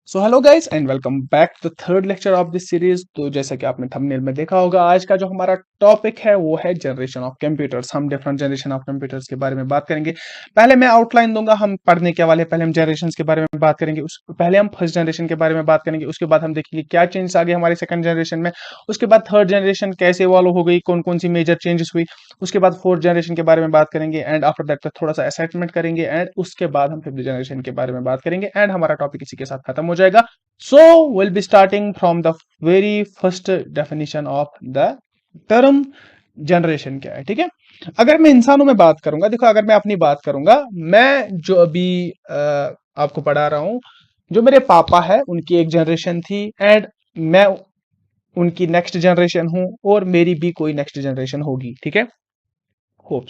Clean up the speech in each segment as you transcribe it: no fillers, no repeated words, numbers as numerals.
So hello guys and welcome back to the third lecture of this series. तो जैसा कि आपने thumbnail में देखा होगा, आज का जो हमारा टॉपिक है वो है जनरेशन ऑफ कंप्यूटर्स। हम डिफरेंट जनरेशन ऑफ कंप्यूटर्स के बारे में बात करेंगे। पहले मैं आउटलाइन दूंगा, हम पढ़ने के वाले पहले हम जनरेशन के बारे में बात करेंगे। पहले हम फर्स्ट जनरेशन के बारे में बात करेंगे, उसके बाद हम देखेंगे क्या चेंजेस आ गए हमारे सेकंड जनरेशन में। उसके बाद थर्ड जनरेशन कैसे इवॉल्व हो गई, कौन कौन सी मेजर चेंजेस हुई। उसके बाद फोर्थ जनरेशन के बारे में बात करेंगे एंड आफ्टर दैट थोड़ा सा असेसमेंट करेंगे एंड उसके बाद हम फिफ्थ जनरेशन के बारे में बात करेंगे एंड हमारा टॉपिक इसी के साथ खत्म हो जाएगा। So we'll be starting from the very first definition of the term generation क्या है। ठीक है, अगर मैं इंसानों में बात करूंगा, देखो अगर मैं अपनी बात करूंगा, मैं जो अभी आपको पढ़ा रहा हूं, जो मेरे पापा है उनकी एक जनरेशन थी एंड मैं उनकी नेक्स्ट जनरेशन हूं और मेरी भी कोई नेक्स्ट जनरेशन होगी। ठीक है, होप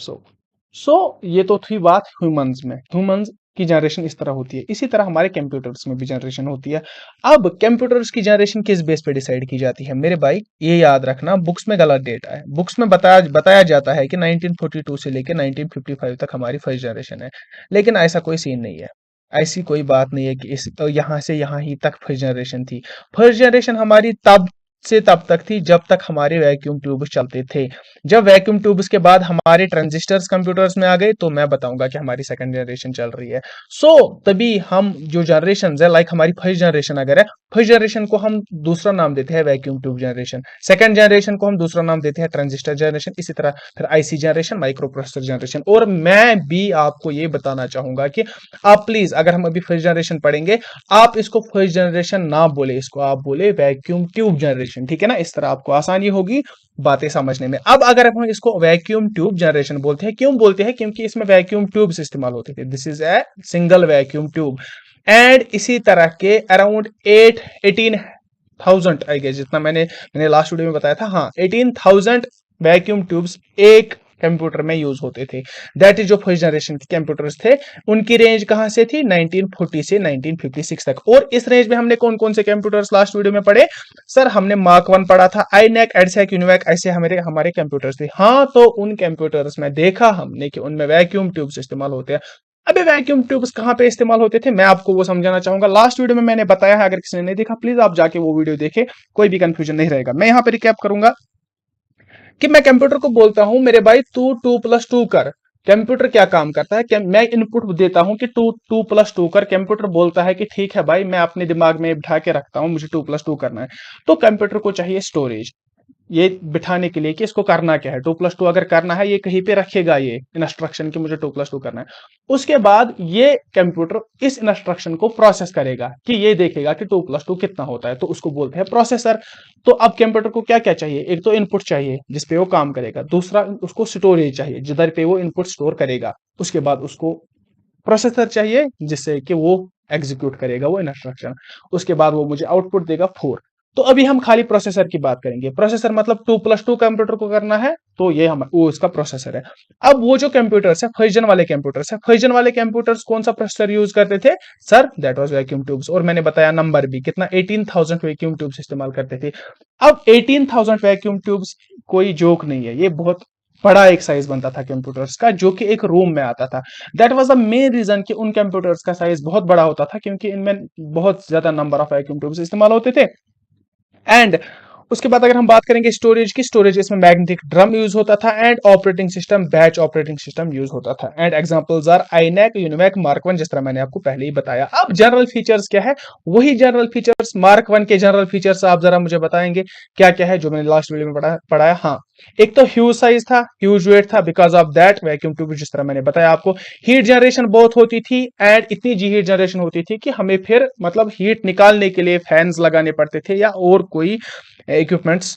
सो ये तो थी बात ह्यूमंस में। ह्यूमंस की जनरेशन इस तरह होती है, इसी तरह हमारे कंप्यूटर्स में भी जनरेशन होती है। अब कंप्यूटर्स की जनरेशन किस बेस पे डिसाइड की जाती है मेरे भाई, ये याद रखना, बुक्स में गलत डेटा है। बुक्स में बताया जाता है कि 1942 से लेकर 1955 तक हमारी फर्स्ट जनरेशन है, लेकिन ऐसा कोई सीन नहीं है। ऐसी कोई बात नहीं है कि इस यहाँ से यहाँ ही तक फर्स्ट जनरेशन थी। फर्स्ट जनरेशन हमारी तब से तब तक थी जब तक हमारे वैक्यूम ट्यूब्स चलते थे। जब वैक्यूम ट्यूब्स के बाद हमारे ट्रांजिस्टर्स कंप्यूटर्स में आ गए तो मैं बताऊंगा कि हमारी सेकंड जनरेशन चल रही है। तभी हम जो जनरेशन है, लाइक हमारी फर्स्ट जनरेशन अगर है, फर्स्ट जनरेशन को हम दूसरा नाम देते हैं vacuum tube generation, second generation को हम दूसरा नाम देते हैं ट्रांजिस्टर जनरेशन, इसी तरह फिर IC generation, micro processor generation. और मैं भी आपको ये बताना चाहूंगा कि आप प्लीज, अगर हम अभी फर्स्ट जनरेशन पढ़ेंगे, आप इसको फर्स्ट जनरेशन ना बोले, इसको आप बोले वैक्यूम ट्यूब जनरेशन। ठीक है ना, इस तरह आपको आसानी होगी बातें समझने में। अब अगर हम इसको वैक्यूम ट्यूब जनरेशन बोलते हैं, क्यों बोलते हैं? क्योंकि इसमें वैक्यूम ट्यूब्स इस्तेमाल होते थे। This is a single vacuum tube and इसी तरह के अराउंड 18,000 आई गेस, जितना मैंने लास्ट वीडियो में बताया था, हाँ 18,000 वैक्यूम ट्यूब्स एक कंप्यूटर में यूज होते थे। दैट इज जो फर्स्ट जनरेशन के कंप्यूटर्स थे, उनकी रेंज कहां से थी? 1940 से 1956 तक। और इस रेंज में हमने कौन कौन से कंप्यूटर्स लास्ट वीडियो में पढ़े? सर हमने मार्क 1 पढ़ा था, आईनेक, एडसेक, यूनिवैक, ऐसे हमारे कंप्यूटर्स थे। हाँ, तो उन कंप्यूटर्स में देखा हमने कि उनमें वैक्यूम ट्यूब्स इस्तेमाल होते हैं। अबे वैक्यूम ट्यूब्स कहां पे इस्तेमाल होते थे, मैं आपको वो समझाना चाहूंगा। लास्ट वीडियो में मैंने बताया है, अगर किसी ने नहीं देखा प्लीज आप जाके वो वीडियो देखे, कोई भी कंफ्यूजन नहीं रहेगा। मैं यहां पे रिकैप करूंगा कि मैं कंप्यूटर को बोलता हूं मेरे भाई तू 2+2 कर। कंप्यूटर क्या काम करता है? मैं इनपुट देता हूं कि 2+2 कर। कंप्यूटर बोलता है कि ठीक है भाई, मैं अपने दिमाग में बिठा के रखता हूं, मुझे 2+2 करना है। तो कंप्यूटर को चाहिए स्टोरेज, ये बिठाने के लिए कि इसको करना क्या है। 2+2 अगर करना है, ये कहीं पे रखेगा ये इंस्ट्रक्शन कि मुझे 2+2 करना है। उसके बाद ये कंप्यूटर इस इंस्ट्रक्शन को प्रोसेस करेगा कि ये देखेगा कि 2+2 कितना होता है, तो उसको बोलते हैं प्रोसेसर। तो अब कंप्यूटर को क्या क्या चाहिए? एक तो इनपुट चाहिए जिसपे वो काम करेगा, दूसरा उसको स्टोरेज चाहिए जिधर पे वो इनपुट स्टोर करेगा, उसके बाद उसको प्रोसेसर चाहिए जिससे कि वो एग्जीक्यूट करेगा वो इंस्ट्रक्शन, उसके बाद वो मुझे आउटपुट देगा 4। तो अभी हम खाली प्रोसेसर की बात करेंगे। प्रोसेसर मतलब 2+2 कंप्यूटर को करना है, तो ये वो इसका प्रोसेसर है। अब वो जो कंप्यूटर्स है, फर्स्ट जन वाले कंप्यूटर्स है, फर्स्ट जन वाले कंप्यूटर्स कौन सा प्रोसेसर यूज करते थे? Sir that was vacuum tubes. और मैंने बताया नंबर भी कितना, 18,000 वैक्यूम ट्यूब्स इस्तेमाल करते थे। अब 18,000 वैक्यूम ट्यूब्स कोई जोक नहीं है, ये बहुत बड़ा एक साइज बनता था कंप्यूटर्स का, जो कि एक रूम में आता था। That was the main reason कि उन कंप्यूटर्स का साइज बहुत बड़ा होता था, क्योंकि इनमें बहुत ज्यादा नंबर ऑफ वैक्यूम ट्यूब्स इस्तेमाल होते थे। एंड उसके बाद अगर हम बात करेंगे स्टोरेज की, स्टोरेज इसमें मैग्नेटिक ड्रम यूज होता था and operating system, batch operating system use होता था। And examples are ENIAC, UNIVAC, Mark 1, जिस तरह मैंने आपको पहले ही बताया। अब जनरल फीचर्स क्या है? वही जनरल फीचर्स, मार्क 1 के जनरल फीचर्स आप जरा मुझे बताएंगे क्या क्या है, जो मैंने लास्ट वीडियो में पढ़ाया। हाँ, एक तो ह्यूज साइज था, ह्यूज वेट था, because of that vacuum tube, जिस तरह मैंने बताया आपको, हीट जनरेशन बहुत होती थी एंड इतनी जी हीट जनरेशन होती थी कि हमें फिर मतलब हीट निकालने के लिए फैंस लगाने पड़ते थे या और कोई इक्विपमेंट्स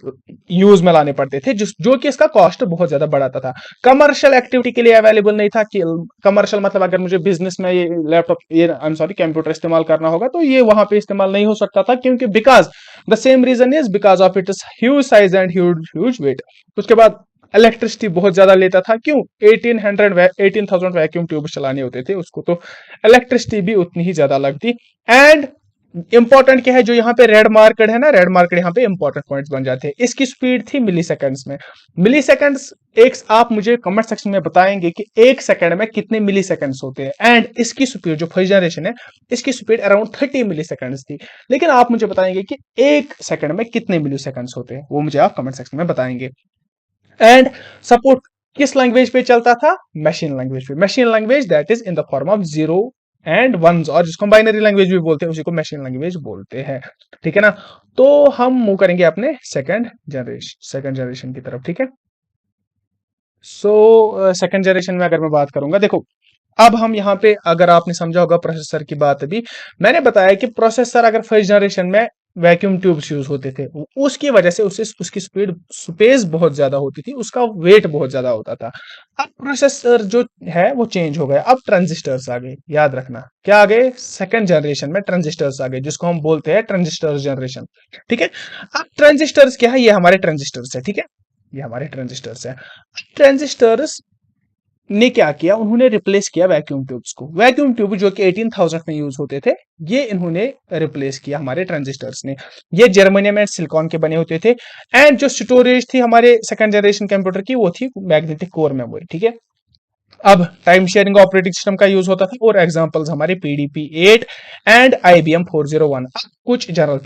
यूज में लाने पड़ते थे, जो कि इसका कॉस्ट बहुत ज्यादा बढ़ाता था। कमर्शियल एक्टिविटी के लिए अवेलेबल नहीं था। कि कमर्शियल मतलब अगर मुझे बिजनेस में ये लैपटॉप, ये आई एम सॉरी, कंप्यूटर इस्तेमाल करना होगा तो ये वहां पे इस्तेमाल नहीं हो सकता था, क्योंकि because the same reason is because of its huge size and huge weight. उसके बाद इलेक्ट्रिसिटी बहुत ज्यादा लेता था। क्यों? 18,000 वैक्यूम ट्यूब चलाने होते थे उसको, तो इलेक्ट्रिसिटी भी उतनी ही ज्यादा लगती। एंड इंपॉर्टेंट क्या है, जो यहाँ पे रेड मार्केड है ना, रेड मार्केड यहाँ पे इंपॉर्टेंट पॉइंट्स बन जाते हैं। इसकी स्पीड थी मिली सेकेंड्स में। मिली सेकेंड्स एक, आप मुझे कमेंट सेक्शन में बताएंगे कि एक सेकंड में कितने मिली सेकेंड्स होते हैं। एंड इसकी स्पीड जो फर्स्ट जनरेशन है, इसकी स्पीड अराउंड 30 मिली सेकेंड्स थी। लेकिन आप मुझे बताएंगे कि एक सेकंड में कितने मिली सेकेंड्स होते हैं, वो मुझे आप कमेंट सेक्शन में बताएंगे। एंड सपोर्ट किस लैंग्वेज पे चलता था? मशीन लैंग्वेज पे। Machine language that is in the form of zero and ones, और जिसको बाइनरी लैंग्वेज भी बोलते हैं, उसी को मशीन लैंग्वेज बोलते हैं। ठीक है ना। तो हम मूव करेंगे अपने सेकंड जनरेशन की तरफ। ठीक है। सो सेकंड जनरेशन में अगर मैं बात करूंगा, देखो अब हम यहाँ पे, अगर आपने समझा होगा प्रोसेसर की बात, अभी मैंने बताया कि प्रोसेसर अगर फर्स्ट जनरेशन में वैक्यूम ट्यूब्स यूज होते थे, उसकी वजह से उसकी स्पेस बहुत ज्यादा होती थी, उसका वेट बहुत ज्यादा होता था। अब प्रोसेसर जो है वो चेंज हो गया, अब ट्रांजिस्टर्स आ गए। याद रखना क्या आ गए? सेकंड जनरेशन में ट्रांजिस्टर्स आ गए, जिसको हम बोलते हैं ट्रांजिस्टर जनरेशन। ठीक है। अब ट्रांजिस्टर्स क्या है? ये हमारे ट्रांजिस्टर्स है। ठीक है, ये हमारे ट्रांजिस्टर्स है। ट्रांजिस्टर्स ने क्या किया? उन्होंने रिप्लेस किया वैक्यूम ट्यूब्स को। वैक्यूम ट्यूब जो कि 18,000 में यूज होते थे, ये इन्होंने रिप्लेस किया हमारे ट्रांजिस्टर्स ने। ये जर्मेनियम एंड सिलिकॉन के बने होते थे। एंड जो स्टोरेज थी हमारे सेकंड जनरेशन कंप्यूटर की, वो थी मैग्नेटिक कोर मेमोरी। ठीक है। अब टाइम शेयरिंग ऑपरेटिंग सिस्टम का यूज होता था, और एग्जांपल्स हमारे PDP-8 एंड IBM 401। कुछ जनरल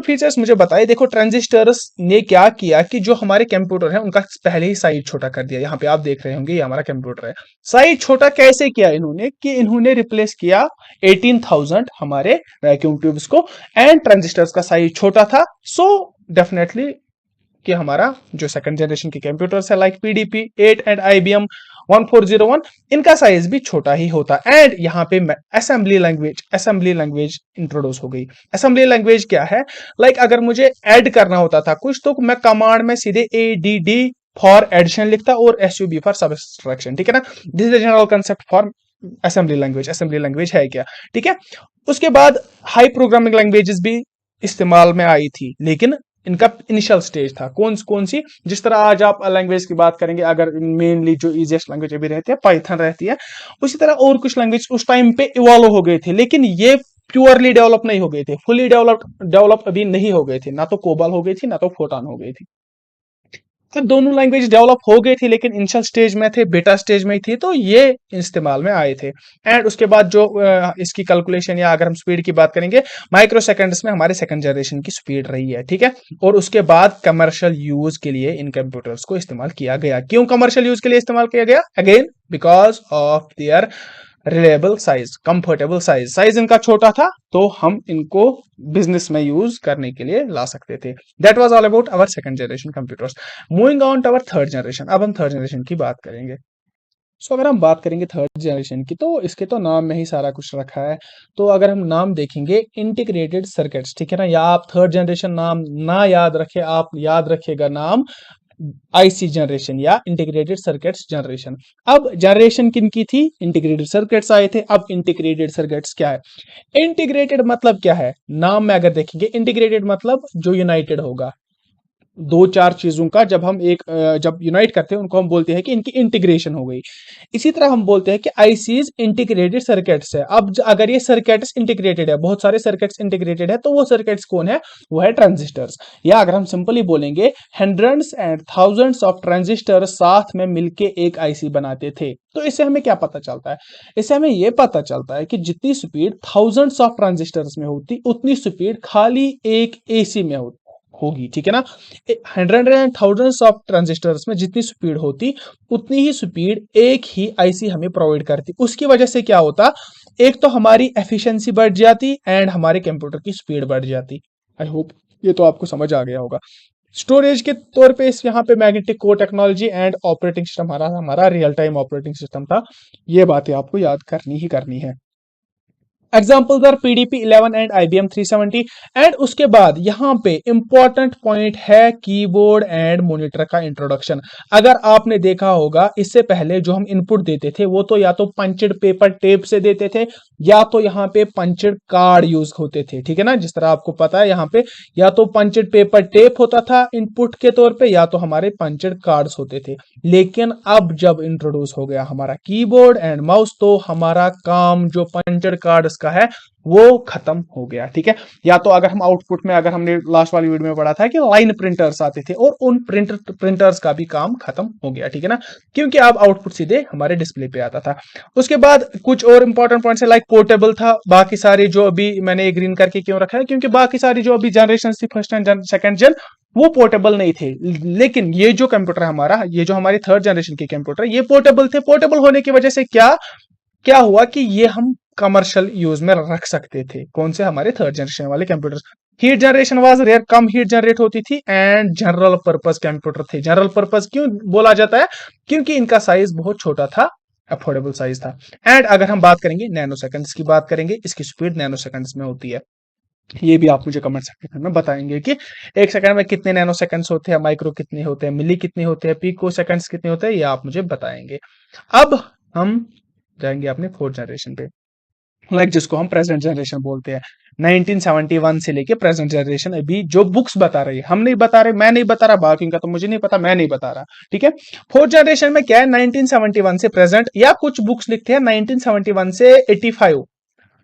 फीचर्स मुझे बताइए। देखो ट्रांजिस्टर्स ने क्या किया कि जो हमारे कंप्यूटर है उनका पहले ही साइज छोटा कर दिया। यहाँ पे आप देख रहे होंगे, ये हमारा कंप्यूटर है। साइज छोटा कैसे किया इन्होंने? कि इन्होंने रिप्लेस किया 18,000 हमारे वैक्यूम ट्यूब्स को, एंड ट्रांजिस्टर्स का साइज छोटा था। सो डेफिनेटली कि हमारा जो सेकंड जनरेशन के कंप्यूटर्स है लाइक PDP-8 एंड IBM 1401, इनका साइज भी छोटा ही होता। एंड यहाँ पे असेंबली लैंग्वेज इंट्रोड्यूस हो गई। असेंबली लैंग्वेज क्या है? लाइक अगर मुझे ऐड करना होता था कुछ, तो मैं कमांड में सीधे ADD फॉर एडिशन लिखता और SUB फॉर सबट्रैक्शन। ठीक है ना। This is the general concept for assembly language. Assembly language है क्या? ठीक है। उसके बाद हाई प्रोग्रामिंग लैंग्वेजेस भी इस्तेमाल में आई थी, लेकिन इनका इनिशियल स्टेज था। कौन सी? जिस तरह आज आप लैंग्वेज की बात करेंगे, अगर मेनली जो इजीएस्ट लैंग्वेज अभी रहती है पाइथन रहती है, उसी तरह और कुछ लैंग्वेज उस टाइम पे इवॉल्व हो गए थे, लेकिन ये प्योरली डेवलप नहीं हो गए थे, फुली डेवलप अभी नहीं हो गए थे। ना तो कोबाल हो गई थी, ना तो फोटान हो गई थी। तो दोनों लैंग्वेज डेवलप हो गई थी, लेकिन इनिशियल स्टेज में थे, बेटा स्टेज में थी, तो ये इस्तेमाल में आए थे। एंड उसके बाद जो इसकी कैलकुलेशन, या अगर हम स्पीड की बात करेंगे, माइक्रो सेकंड्स में हमारे सेकंड जनरेशन की स्पीड रही है। ठीक है। और उसके बाद कमर्शियल यूज के लिए इन कंप्यूटर्स को इस्तेमाल किया गया। क्यों कमर्शियल यूज के लिए इस्तेमाल किया गया? Again because of their reliable size, comfortable size इनका छोटा था, तो हम इनको बिजनेस में यूज करने के लिए ला सकते थे। That was all about our second generation computers. Moving on to our third generation. अब हम थर्ड जनरेशन की बात करेंगे। सो अगर हम बात करेंगे थर्ड जनरेशन की, तो इसके तो नाम में ही सारा कुछ रखा है। तो अगर हम नाम देखेंगे, इंटीग्रेटेड सर्किट्स। ठीक है ना। या आप थर्ड जनरेशन नाम ना याद रखे, आप याद रखेगा नाम IC जनरेशन या इंटीग्रेटेड सर्किट्स जनरेशन। अब जनरेशन किन की थी? इंटीग्रेटेड सर्किट्स आए थे। अब इंटीग्रेटेड सर्किट्स क्या है? इंटीग्रेटेड मतलब क्या है? नाम में अगर देखेंगे, इंटीग्रेटेड मतलब जो यूनाइटेड होगा, दो चार चीजों का जब हम एक जब यूनाइट करते हैं, उनको हम बोलते हैं कि इनकी इंटीग्रेशन हो गई। इसी तरह हम बोलते हैं कि ICs इंटीग्रेटेड सर्किट्स है। अब अगर ये सर्किट्स इंटीग्रेटेड है, बहुत सारे सर्किट्स इंटीग्रेटेड है, तो वो सर्किट्स कौन है? वो है ट्रांजिस्टर्स। या अगर हम सिंपली बोलेंगे, hundreds and thousands of transistors साथ में मिलके एक IC बनाते थे। तो इससे हमें क्या पता चलता है? इससे हमें यह पता चलता है कि जितनी स्पीड थाउजेंड्स ऑफ ट्रांजिस्टर्स में होती, उतनी स्पीड खाली एक AC में होगी। ठीक है ना। Hundred and thousands of transistors में जितनी स्पीड होती, उतनी ही स्पीड एक ही IC हमें प्रोवाइड करती। उसकी वजह से क्या होता? एक तो हमारी एफिशिएंसी बढ़ जाती, एंड हमारे कंप्यूटर की स्पीड बढ़ जाती। आई होप ये तो आपको समझ आ गया होगा। स्टोरेज के तौर पे इस यहाँ पे magnetic core technology and operating system हमारा रियल टाइम ऑपरेटिंग सिस्टम था। ये बातें आपको याद करनी ही करनी है। Examples are PDP-11 and IBM 370। And उसके बाद यहाँ पे इंपॉर्टेंट पॉइंट है कीबोर्ड एंड मॉनिटर का इंट्रोडक्शन। अगर आपने देखा होगा, इससे पहले जो हम इनपुट देते थे, वो तो या तो पंचड पेपर टेप से देते थे, या तो यहाँ पे पंचड कार्ड यूज होते थे। ठीक है ना। जिस तरह आपको पता है, यहाँ पे या तो पंचड पेपर टेप होता था इनपुट के तौर पे, या तो हमारे पंचड कार्ड्स होते थे। लेकिन अब जब इंट्रोड्यूस हो गया हमारा कीबोर्ड एंड माउस, तो हमारा काम जो पंचड कार्ड्स का है वो खत्म हो गया। ठीक है, या तो अगर हम आउटपुट में, अगर हमने लास्ट वाली वीडियो में पढ़ा था कि लाइन प्रिंटर्स आते थे और उन प्रिंटर्स का भी काम खत्म हो गया। ठीक है ना, क्योंकि अब आउटपुट सीधे हमारे डिस्प्ले पे आता था। उसके बाद कुछ और इंपॉर्टेंट पॉइंट्स है, लाइक पोर्टेबल था। बाकी सारे जो अभी मैंने ये ग्रीन करके क्यों रखा है, क्योंकि बाकी सारी जो अभी जनरेशन थी, फर्स्ट एंड सेकंड जन, वो पोर्टेबल नहीं थे। लेकिन ये जो कंप्यूटर हमारा, ये जो हमारी थर्ड जनरेशन के कंप्यूटर, ये पोर्टेबल थे। पोर्टेबल होने की वजह से क्या क्या हुआ कि ये हम कमर्शियल यूज में रख सकते थे। कौन से? हमारे थर्ड जनरेशन वाले computers. Heat generation was rare, कम हीट जनरेट होती थी, एंड जनरल पर्पस कंप्यूटर थे। जनरल पर्पस क्यों बोला जाता है? क्योंकि इनका साइज बहुत छोटा था, अफोर्डेबल साइज था। एंड अगर हम बात करेंगे नैनो सेकंड्स की, बात करेंगे, इसकी स्पीड नैनो सेकंड्स में होती है। ये भी आप मुझे कमेंट सेक्शन में बताएंगे कि एक सेकंड में कितने नैनो सेकंड्स होते हैं, माइक्रो कितने होते हैं, मिली कितने होते हैं, पिको सेकंड्स कितने होते हैं, ये आप मुझे बताएंगे। अब हम जाएंगे अपने फोर्थ जनरेशन पे, लाइक जिसको हम प्रेजेंट जनरेशन बोलते हैं। 1971 से लेके प्रेजेंट जनरेशन अभी जो बुक्स बता रही है, हम नहीं बता रहे, मैं नहीं बता रहा, बाकी का तो मुझे नहीं पता, मैं नहीं बता रहा। ठीक है, फोर्थ जनरेशन में क्या है, 1971 से प्रेजेंट, या कुछ बुक्स लिखते हैं 1971 से 85।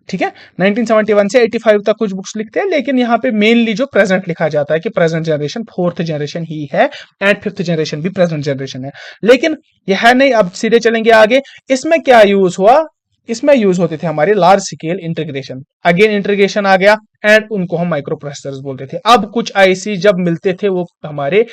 ठीक है, 1971 से 85 तक कुछ बुक्स लिखते हैं, लेकिन यहाँ पे मेनली जो प्रेजेंट लिखा जाता है कि प्रेजेंट जनरेशन फोर्थ जनरेशन ही है, एंड फिफ्थ जनरेशन भी प्रेजेंट जनरेशन है। लेकिन यह है नहीं, अब सीधे चलेंगे आगे। इसमें क्या यूज हुआ? इसमें यूज होते थे हमारे large scale integration. Again integration आ गया, एंड उनको हम माइक्रो प्रोसेसर्स बोलते थे। अब कुछ आईसी जब मिलते थे वो हमारे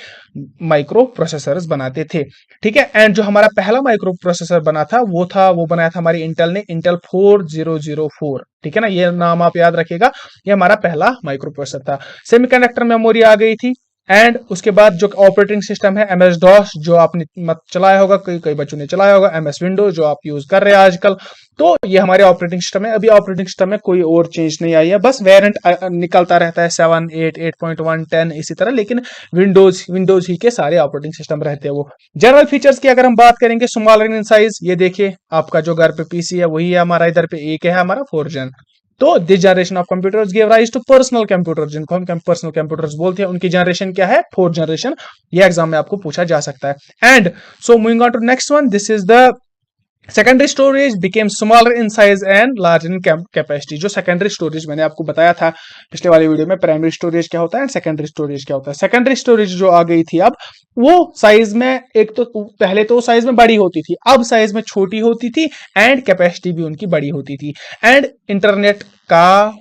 माइक्रो प्रोसेसर्स बनाते थे। ठीक है, एंड जो हमारा पहला माइक्रो प्रोसेसर बना था वो बनाया था हमारी इंटेल ने, इंटेल 4004। ठीक है ना, ये नाम आप याद रखिएगा, ये हमारा पहला माइक्रो प्रोसेसर था। सेमीकंडक्टर मेमोरी आ गई थी, एंड उसके बाद जो ऑपरेटिंग सिस्टम है MS DOS, जो आपने मत चलाया होगा, कई बच्चों ने चलाया होगा, MS विंडोज जो आप यूज कर रहे हैं आजकल, तो ये हमारे ऑपरेटिंग सिस्टम है। अभी ऑपरेटिंग सिस्टम में कोई और चेंज नहीं आई है, बस वेरिएंट निकलता रहता है 7, 8, 8.1, 10 इसी तरह, लेकिन विंडोज ही के सारे ऑपरेटिंग सिस्टम रहते हैं वो। जनरल फीचर्स की अगर हम बात करेंगे, स्मॉलर इन साइज, ये देखिए आपका जो घर पे पीसी है वही है हमारा, इधर पे एक है हमारा 4 जन। तो this generation of computers give rise to personal computer, जिनको हम पर्सनल कंप्यूटर्स बोलते हैं, उनकी जनरेशन क्या है? Fourth generation. ये एग्जाम में आपको पूछा जा सकता है। And so moving on to next one, this is the secondary storage became smaller in size and large in capacity. जो सेकेंडरी स्टोरेज मैंने आपको बताया था पिछले वाली वीडियो में, प्राइमरी स्टोरेज क्या होता है एंड सेकेंडरी स्टोरेज क्या होता है। सेकेंडरी स्टोरेज जो आ गई थी अब, वो साइज में, एक तो पहले तो साइज में बड़ी होती थी, अब साइज में छोटी होती थी, एंड कैपेसिटी भी उनकी बड़ी होती थी। एंड इंटरनेट का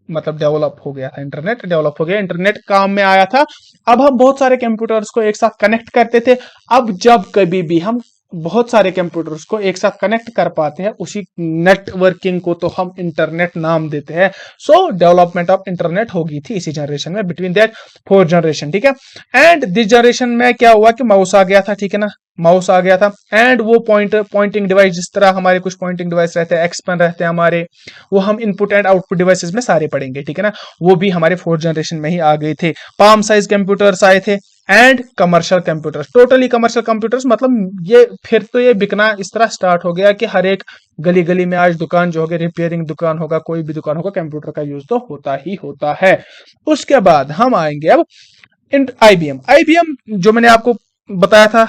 मतलब डेवलप हो गया था, इंटरनेट डेवलप हो गया, इंटरनेट काम में आया था। अब हम बहुत सारे कंप्यूटर्स को एक साथ कनेक्ट करते थे। अब जब कभी भी हम बहुत सारे कंप्यूटर्स को एक साथ कनेक्ट कर पाते हैं, उसी नेटवर्किंग को तो हम इंटरनेट नाम देते हैं। सो डेवलपमेंट ऑफ इंटरनेट होगी थी इसी जनरेशन में, बिटवीन दैट फोर्थ जनरेशन। ठीक है, एंड दिस जनरेशन में क्या हुआ कि माउस आ गया था। ठीक है ना, माउस आ गया था, एंड वो पॉइंटिंग डिवाइस, जिस तरह हमारे कुछ पॉइंटिंग डिवाइस रहते हैं, एक्सपेन रहते हैं हमारे, वो हम इनपुट एंड आउटपुट डिवाइसेस में सारे पढ़ेंगे। ठीक है ना, वो भी हमारे फोर्थ जनरेशन में ही आ गए थे। पाम साइज कंप्यूटर्स आए थे, and commercial computers, totally commercial computers, मतलब ये फिर तो ये बिकना इस तरह स्टार्ट हो गया कि हर एक गली गली में आज दुकान जो होगी, रिपेयरिंग दुकान होगा, कोई भी दुकान होगा, कंप्यूटर का यूज तो होता ही होता है। उसके बाद हम आएंगे अब IBM जो मैंने आपको बताया था,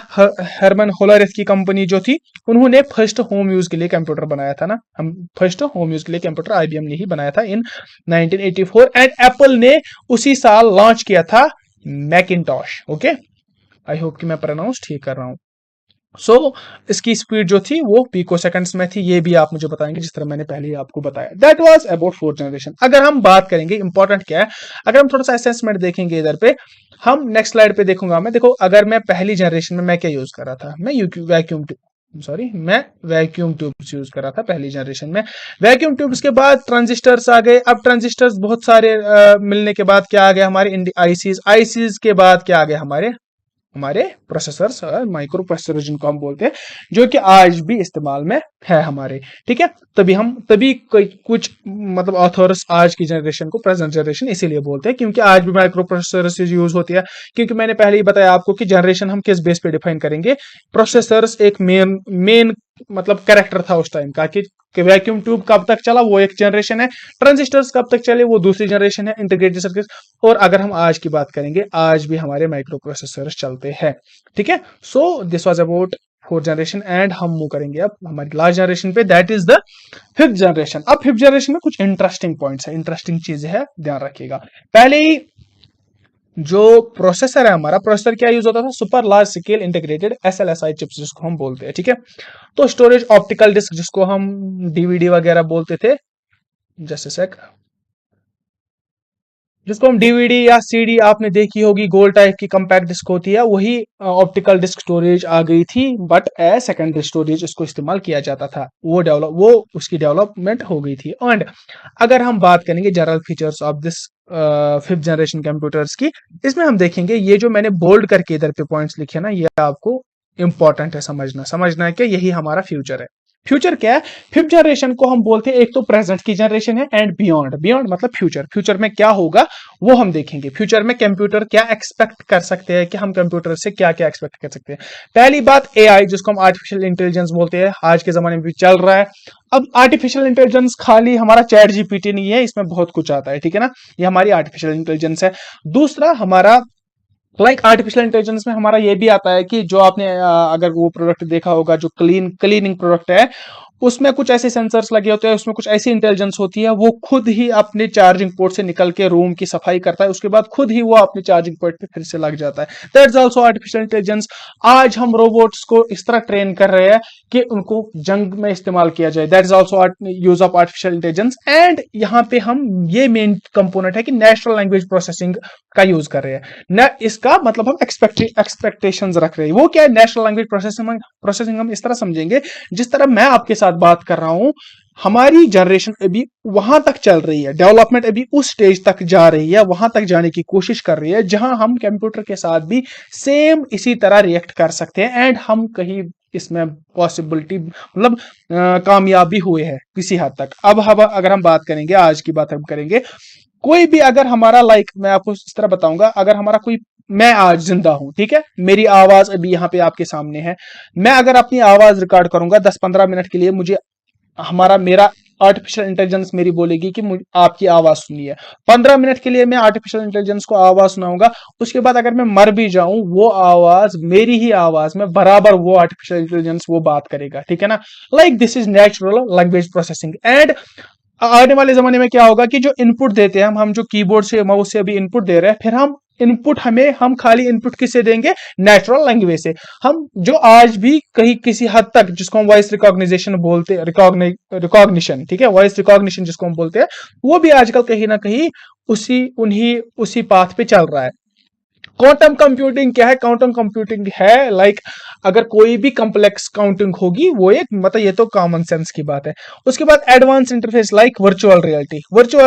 हरमन होलरेथ की कंपनी जो थी, उन्होंने फर्स्ट होम यूज के लिए कंप्यूटर बनाया था ना, हम फर्स्ट होम यूज के लिए कंप्यूटर IBM ने ही बनाया था इन 1984, एंड एप्पल ने उसी साल लॉन्च किया था मैकिंटॉश। ओके, आई होप कि मैं प्रोनाउंस ठीक कर रहा हूं। सो इसकी स्पीड जो थी वो पिको सेकंड्स में थी, ये भी आप मुझे बताएंगे जिस तरह मैंने पहले ही आपको बताया। That was about fourth generation. अगर हम बात करेंगे इंपॉर्टेंट क्या है, अगर हम थोड़ा सा असेसमेंट देखेंगे इधर पे, हम नेक्स्ट स्लाइड पे देखूंगा मैं। देखो, अगर मैं पहली जनरेशन में मैं क्या यूज कर रहा था, मैं वैक्यूम ट्यूब्स यूज कर रहा था पहली जनरेशन में। वैक्यूम ट्यूब्स के बाद ट्रांजिस्टर्स आ गए। अब ट्रांजिस्टर्स बहुत सारे मिलने के बाद क्या आ गया हमारे आईसीज के बाद क्या आ गया हमारे प्रोसेसर्स, माइक्रो प्रोसेसर जिनको हम बोलते हैं, जो कि आज भी इस्तेमाल में है हमारे। ठीक है, तभी कुछ मतलब ऑथर्स आज की जनरेशन को प्रेजेंट जनरेशन इसीलिए बोलते हैं क्योंकि आज भी माइक्रो प्रोसेसर यूज होती है। क्योंकि मैंने पहले ही बताया आपको कि जनरेशन हम किस बेस पे डिफाइन करेंगे, प्रोसेसर्स एक मेन मतलब कैरेक्टर था उस टाइम का कि वैक्यूम ट्यूब कब तक चला वो एक जनरेशन है, ट्रांजिस्टर्स कब तक चले वो दूसरी जनरेशन है, इंटीग्रेटेड सर्किट। और अगर हम आज की बात करेंगे, आज भी हमारे माइक्रो प्रोसेसर्स चलते हैं। ठीक है, so this was about fourth generation and हम मूव करेंगे अब हमारी लास्ट जनरेशन पे, that is the fifth generation. अब फिफ्थ जनरेशन में कुछ इंटरेस्टिंग पॉइंट्स है, इंटरेस्टिंग चीजें है, ध्यान रखिएगा। पहले ही जो प्रोसेसर है हमारा, प्रोसेसर क्या यूज होता था, super large scale integrated SLSI chips जिसको हम बोलते हैं, ठीक है। तो स्टोरेज ऑप्टिकल डिस्क जिसको हम DVD वगैरह बोलते थे, जस्ट सेक, जिसको हम DVD या CD आपने देखी होगी, गोल टाइप की कंपैक्ट डिस्क होती है, वही ऑप्टिकल डिस्क स्टोरेज आ गई थी, बट ए सेकेंडरी स्टोरेज इसको इस्तेमाल किया जाता था, वो उसकी डेवलपमेंट हो गई थी। एंड अगर हम बात करेंगे general features of this fifth generation computers की, इसमें हम देखेंगे ये जो मैंने बोल्ड करके इधर पे पॉइंट्स लिखे ना, ये आपको इंपॉर्टेंट है समझना है कि यही हमारा फ्यूचर है। फ्यूचर क्या है, फिफ्थ जनरेशन को हम बोलते हैं, एक तो प्रेजेंट की जनरेशन है एंड बियॉन्ड मतलब फ्यूचर। फ्यूचर में क्या होगा वो हम देखेंगे, फ्यूचर में कंप्यूटर क्या एक्सपेक्ट कर सकते हैं, कि हम कंप्यूटर से क्या क्या एक्सपेक्ट कर सकते हैं। पहली बात AI जिसको हम आर्टिफिशियल इंटेलिजेंस बोलते हैं, आज के जमाने में भी चल रहा है। अब आर्टिफिशियल इंटेलिजेंस खाली हमारा चैट GPT नहीं है, इसमें बहुत कुछ आता है, ठीक है ना, ये हमारी आर्टिफिशियल इंटेलिजेंस है। दूसरा हमारा आर्टिफिशियल इंटेलिजेंस में हमारा ये भी आता है कि जो आपने अगर वो प्रोडक्ट देखा होगा जो क्लीनिंग प्रोडक्ट है, उसमें कुछ ऐसे सेंसर्स लगे होते हैं, उसमें कुछ ऐसी इंटेलिजेंस होती है, वो खुद ही अपने चार्जिंग पोर्ट से निकल के रूम की सफाई करता है, उसके बाद खुद ही वो अपने चार्जिंग पोर्ट पे फिर से लग जाता है। That's also artificial intelligence. आज हम रोबोट्स को इस तरह ट्रेन कर रहे हैं कि उनको जंग में इस्तेमाल किया जाए, that is also use of artificial intelligence. And यहाँ पे हम ये मेन कंपोनेंट है कि नेचुरल लैंग्वेज प्रोसेसिंग का यूज कर रहे हैं न, इसका मतलब हम एक्सपेक्टेशंस रख रहे हैं। वो क्या है, नेचुरल लैंग्वेज प्रोसेसिंग हम इस तरह समझेंगे, जिस तरह मैं आपके साथ बात कर रहा हूं, हमारी जनरेशन अभी वहां तक चल रही है, डेवलपमेंट अभी उस स्टेज तक जा रही है, वहां तक जाने की कोशिश कर रही है, जहां हम कंप्यूटर के साथ भी सेम इसी तरह रिएक्ट कर सकते हैं। एंड हम कहीं इसमें पॉसिबिलिटी मतलब कामयाब भी हुए हैं किसी हद तक। अब अगर हम बात करेंगे, आज की बात हम करेंगे, कोई भी अगर हमारा मैं आपको इस तरह बताऊंगा, अगर हमारा कोई, मैं आज जिंदा हूं, ठीक है, मेरी आवाज अभी यहाँ पे आपके सामने है, मैं अगर अपनी आवाज रिकॉर्ड करूंगा 10-15 मिनट के लिए, मुझे मेरा आर्टिफिशियल इंटेलिजेंस मेरी बोलेगी कि मुझे आपकी आवाज सुनी है, 15 मिनट के लिए मैं आर्टिफिशियल इंटेलिजेंस को आवाज सुनाऊंगा, उसके बाद अगर मैं मर भी जाऊं, वो आवाज मेरी ही आवाज में बराबर वो आर्टिफिशियल इंटेलिजेंस वो बात करेगा, ठीक है ना। This is natural language processing. And आने वाले जमाने में क्या होगा कि जो इनपुट देते हैं हम जो कीबोर्ड से माउस से अभी इनपुट दे रहे हैं, फिर हम खाली इनपुट किससे देंगे, नेचुरल लैंग्वेज से। हम जो आज भी कहीं किसी हद तक जिसको हम वॉइस रिकॉग्निशन बोलते हैं, रिकॉग्निशन, ठीक है, वॉइस रिकॉग्निशन जिसको हम बोलते हैं, वो भी आजकल कहीं ना कहीं उसी पाथ पे चल रहा है। क्वांटम कंप्यूटिंग क्या है, क्वांटम कंप्यूटिंग है अगर कोई भी कॉम्प्लेक्स काउंटिंग होगी, वो एक मतलब ये तो कॉमन सेंस की बात है। उसके बाद एडवांस इंटरफेस वर्चुअल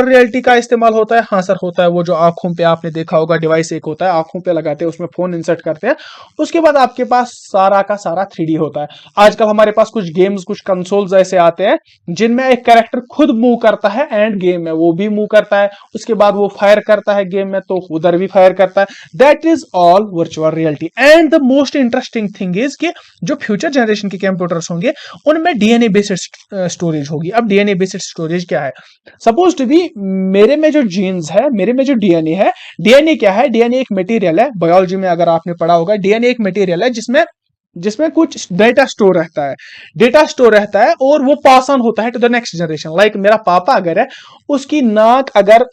रियलिटी का इस्तेमाल होता है, हाँ सर होता है, वो जो आंखों पे आपने देखा होगा डिवाइस एक होता है, आंखों पे लगाते हैं, उसमें फोन इंसर्ट करते हैं, उसके बाद आपके पास सारा का सारा 3D होता है। आजकल हमारे पास कुछ गेम्स, कुछ कंसोल्स ऐसे आते हैं जिनमें एक कैरेक्टर खुद मूव करता है, एंड गेम में वो भी मूव करता है, उसके बाद वो फायर करता है गेम में, तो उधर भी फायर करता है। That is all virtual reality. And the most interesting thing is कि जो फ्यूचर जनरेशन के कंप्यूटर्स होंगे, उनमें DNA बेस्ड स्टोरेज होगी। अब DNA बेस्ड स्टोरेज क्या है, सपोज टू बी मेरे में जो जीन्स है, मेरे में जो DNA है, DNA क्या है, DNA एक मटेरियल है, बायोलॉजी में अगर आपने पढ़ा होगा, DNA एक मटेरियल है जिसमें कुछ डेटा स्टोर रहता है और वो पास ऑन होता है टू द नेक्स्ट जनरेशन। मेरा पापा अगर है, उसकी नाक अगर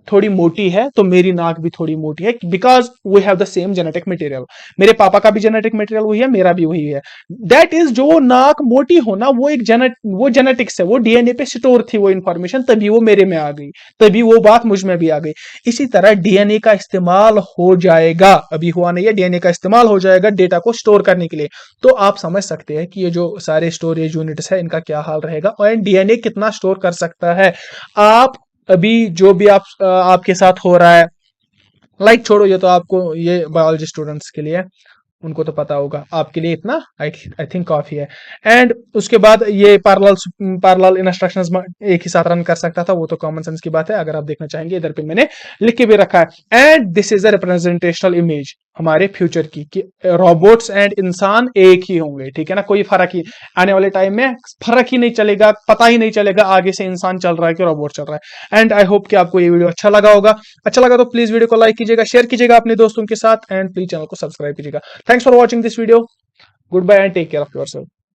थोड़ी मोटी है तो मेरी नाक भी थोड़ी मोटी है, because we have the same genetic material. मेरे पापा का भी जेनेटिक मटेरियल वही है, मेरा भी वही है। दैट इज जो नाक मोटी होना, वो जेनेटिक्स है, वो DNA पे स्टोर थी वो इंफॉर्मेशन, तभी वो मेरे में आ गई, तभी वो बात मुझ में भी आ गई। इसी तरह DNA का इस्तेमाल हो जाएगा, अभी हुआ नहीं है, DNA का इस्तेमाल हो जाएगा डेटा को स्टोर करने के लिए। तो आप समझ सकते हैं कि ये जो सारे स्टोरेज यूनिट्स है, इनका क्या हाल रहेगा, और DNA कितना स्टोर कर सकता है। आप अभी जो भी आपके साथ हो रहा है, छोड़ो, ये तो आपको, ये बायोलॉजी स्टूडेंट्स के लिए, उनको तो पता होगा, आपके लिए इतना आई थिंक काफी है। एंड उसके बाद ये पैरेलल इंस्ट्रक्शंस एक ही साथ रन कर सकता था, वो तो कॉमन सेंस की बात है, अगर आप देखना चाहेंगे इधर पे मैंने लिख के भी रखा है। And this is a representational image हमारे फ्यूचर की, कि रोबोट्स एंड इंसान एक ही होंगे, ठीक है ना, कोई फर्क ही आने वाले टाइम में फर्क ही नहीं चलेगा, पता ही नहीं चलेगा आगे से इंसान चल रहा है कि रोबोट चल रहा है। एंड आई होप कि आपको ये वीडियो अच्छा लगा होगा। अच्छा लगा तो प्लीज वीडियो को लाइक कीजिएगा, शेयर कीजिएगा अपने दोस्तों के साथ, एंड प्लीज चैनल को सब्सक्राइब कीजिएगा। Thanks for watching this video. Goodbye and take care of your self.